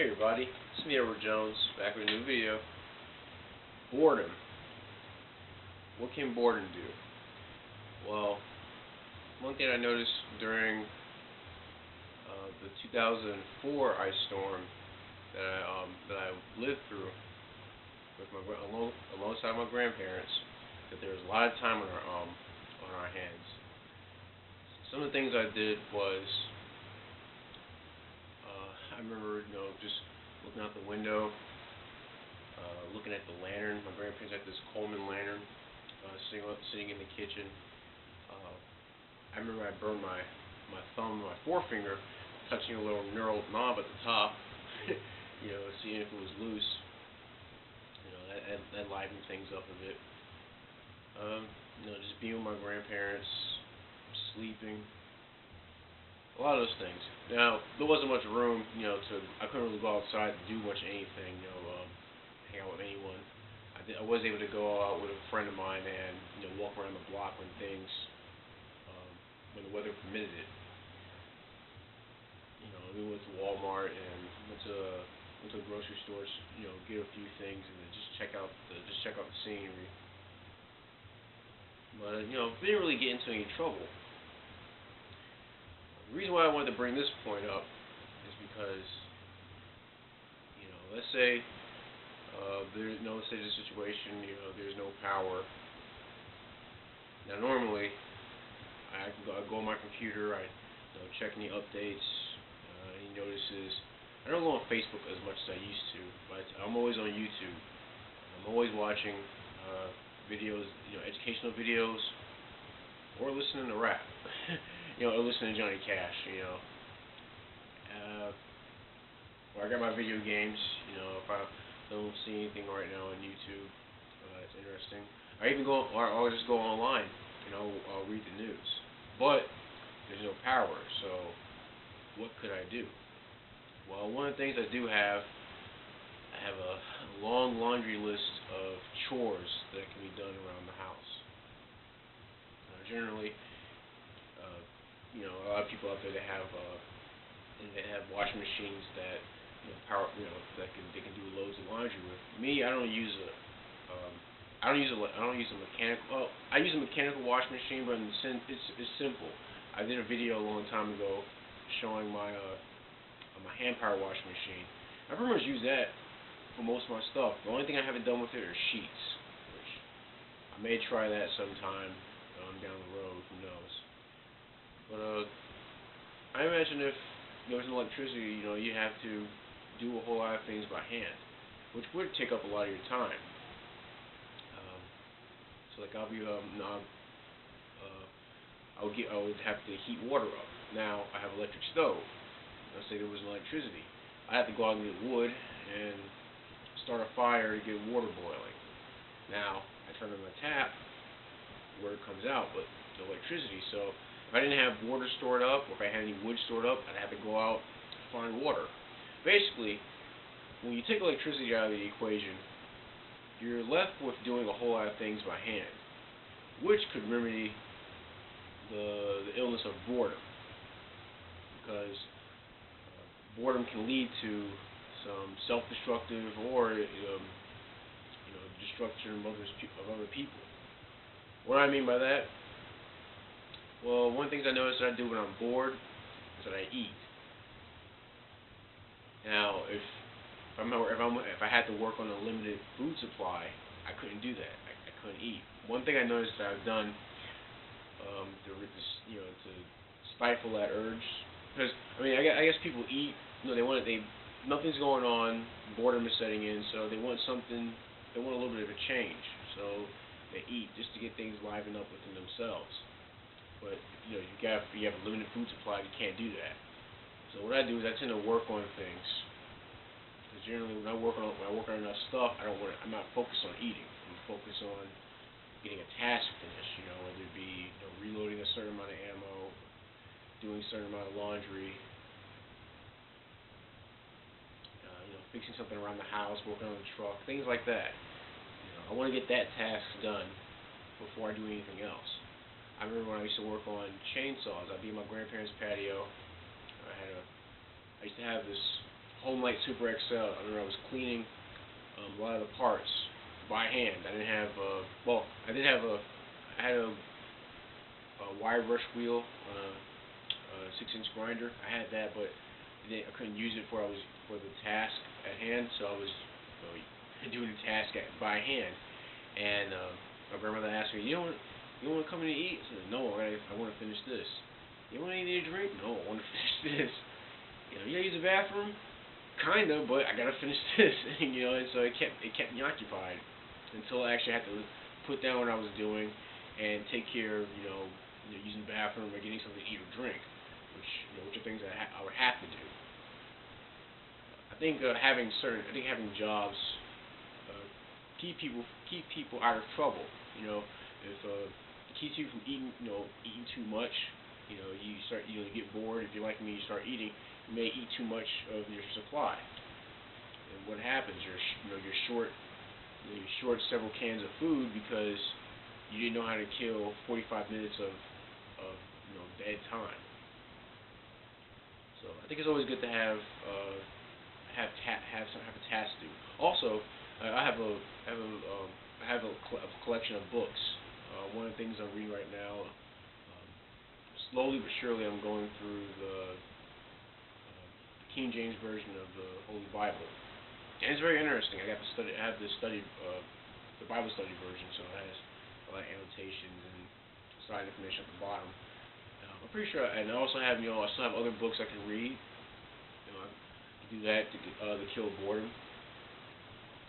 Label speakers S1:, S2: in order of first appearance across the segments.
S1: Hey everybody, it's me Edward Jones, back with a new video. Boredom. What can boredom do? Well, one thing I noticed during the 2004 ice storm that I lived through with alongside my grandparents, that there was a lot of time on our hands. Some of the things I did was I remember, just looking out the window, looking at the lantern. My grandparents had this Coleman lantern, sitting in the kitchen. I remember I burned my thumb, my forefinger, touching a little knurled knob at the top, seeing if it was loose. That livened things up a bit. Just being with my grandparents, sleeping. A lot of those things. Now, there wasn't much room, I couldn't really go outside to do much anything, hang out with anyone. I was able to go out with a friend of mine and, walk around the block when the weather permitted it. We went to Walmart and went to grocery stores, get a few things and then just check out the scenery. But, didn't really get into any trouble. The reason why I wanted to bring this point up is because, let's say let's say the situation, there's no power. Now normally, I go on my computer, I check any updates, any notices. I don't go on Facebook as much as I used to, but I'm always on YouTube. I'm always watching videos, educational videos, or listening to rap. Or listening to Johnny Cash, or I got my video games, if I don't see anything right now on YouTube, it's interesting. I'll just go online, I'll read the news. But there's no power, so what could I do? Well, one of the things I do have, I have a long laundry list of chores that can be done around the house. Generally, a lot of people out there that have washing machines that they can do loads of laundry with. Me, I don't use a mechanical. Well, I use a mechanical washing machine, but it's simple. I did a video a long time ago showing my hand power washing machine. I pretty much use that for most of my stuff. The only thing I haven't done with it are sheets, which I may try that sometime down the road. Who knows? But I imagine if there was no electricity, you have to do a whole lot of things by hand, which would take up a lot of your time. So like I would have to heat water up. Now I have electric stove. Let's say there was no electricity, I have to go out and get wood and start a fire to get water boiling. Now I turn on my tap, water comes out, but no electricity. So if I didn't have water stored up, or if I had any wood stored up, I'd have to go out to find water. Basically, when you take electricity out of the equation, you're left with doing a whole lot of things by hand, which could remedy the illness of boredom, because boredom can lead to some self-destructive or destruction of other people. What do I mean by that? Well, one of the things I notice that I do when I'm bored is that I eat. Now, if I had to work on a limited food supply, I couldn't do that. I couldn't eat. One thing I noticed that I've done to stifle that urge, because I guess people eat. Nothing's going on. Boredom is setting in, so they want something. They want a little bit of a change, so they eat just to get things livened up within themselves. But you have a limited food supply. You can't do that. So what I do is I tend to work on things. Because generally, when I work on enough stuff, I'm not focused on eating. I'm focused on getting a task finished. Whether it be reloading a certain amount of ammo, doing a certain amount of laundry, fixing something around the house, working on the truck, things like that. I want to get that task done before I do anything else. I remember when I used to work on chainsaws. I'd be in my grandparents' patio. I used to have this Home Light Super XL. I remember I was cleaning a lot of the parts by hand. I didn't have well, I did have a I had a wire brush wheel, 6-inch grinder. I had that, but I couldn't use it for the task at hand. So I was doing the task by hand. And my grandmother asked me, you want to come in and eat? I said, no, I want to finish this. You want anything to drink? No, I want to finish this. You gotta use the bathroom? Kinda, but I gotta finish this. And so it kept me occupied until I actually had to put down what I was doing and take care of, using the bathroom or getting something to eat or drink, which are things that I would have to do. I think having jobs keep people out of trouble. If it keeps you from eating too much, you get bored. If you're like me, you start eating, you may eat too much of your supply. And what happens? You're short several cans of food because you didn't know how to kill 45 minutes of dead time. So I think it's always good to have a task to do. Also, I have a collection of books. One of the things I'm reading right now, slowly but surely, I'm going through the King James version of the Holy Bible, and it's very interesting. I have the Bible study version, so it has a lot of annotations and side information at the bottom. I'm pretty sure, and I also have I still have other books I can read. I do that to kill boredom.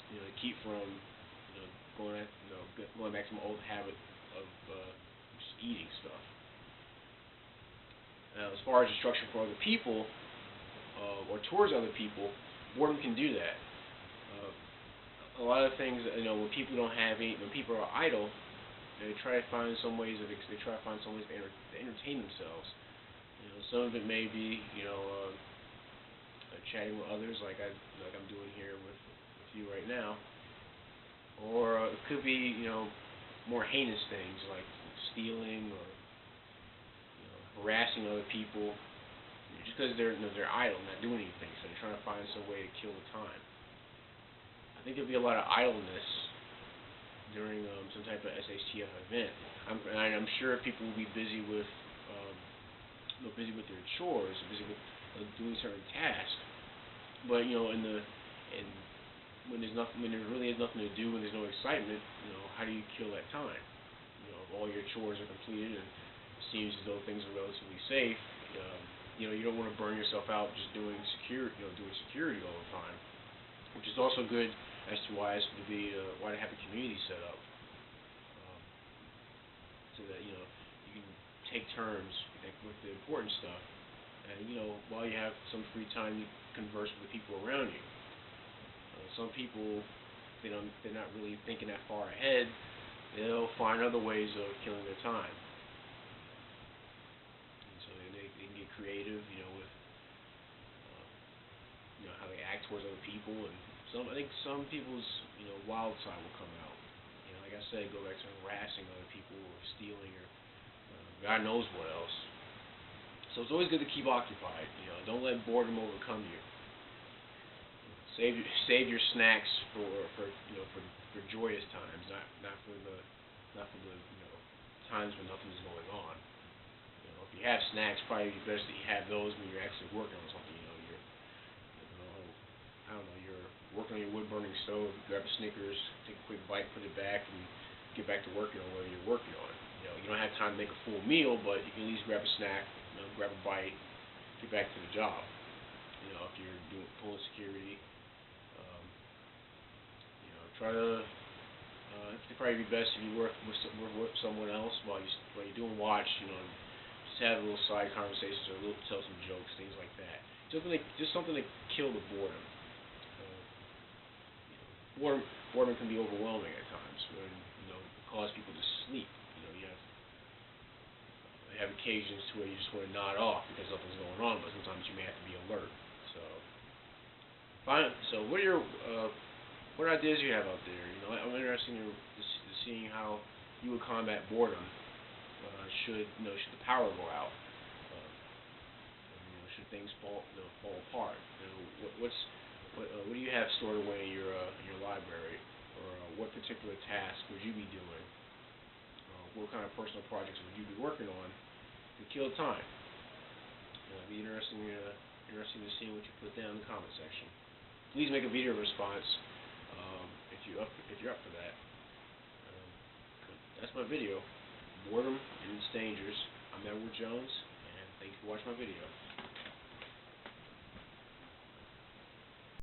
S1: To keep from going back to my old habit of just eating stuff. Now, as far as destruction for other people or towards other people, boredom can do that. A lot of things, when people when people are idle, they try to find some ways to entertain themselves. Some of it may be chatting with others, like I'm doing here with you right now, or it could be more heinous things like stealing or harassing other people, just because they're idle, not doing anything, so they're trying to find some way to kill the time. I think there'll be a lot of idleness during some type of SHTF event. I'm sure people will be busy with their chores, busy with doing certain tasks, but when there really is nothing to do, when there's no excitement, how do you kill that time? All your chores are completed and it seems as though things are relatively safe. You don't want to burn yourself out just doing security all the time, which is also good as to why to have a community set up, so that you can take turns with the important stuff, and while you have some free time, you converse with the people around you. Some people, they're not really thinking that far ahead. They'll find other ways of killing their time. And so they can get creative, with how they act towards other people, and I think some people's wild side will come out. Like I said, go back to harassing other people or stealing or God knows what else. So it's always good to keep occupied. Don't let boredom overcome you. Save your snacks for joyous times, not for the times when nothing's going on. If you have snacks, probably best that you have those when you're actually working on something. You're working on your wood burning stove. You grab a Snickers, take a quick bite, put it back, and get back to working on whatever you're working on. You don't have time to make a full meal, but you can at least grab a snack, grab a bite, get back to the job. If you're pulling security. Try to. It'd probably be best if you work with someone else while you're doing watch. Just have a little side conversations or tell some jokes, things like that. Just something to kill the boredom. Boredom can be overwhelming at times when it cause people to sleep. You have occasions to where you just want to nod off because nothing's going on, but sometimes you may have to be alert. So what ideas do you have out there? I'm interested in seeing how you would combat boredom. Should the power go out? things fall apart. What do you have stored away in your library, or what particular task would you be doing? What kind of personal projects would you be working on to kill time? It'd be interesting to see what you put down in the comment section. Please make a video response if you're up for that. That's my video. Boredom and its dangers. I'm Edward Jones, and thank you for watching my video.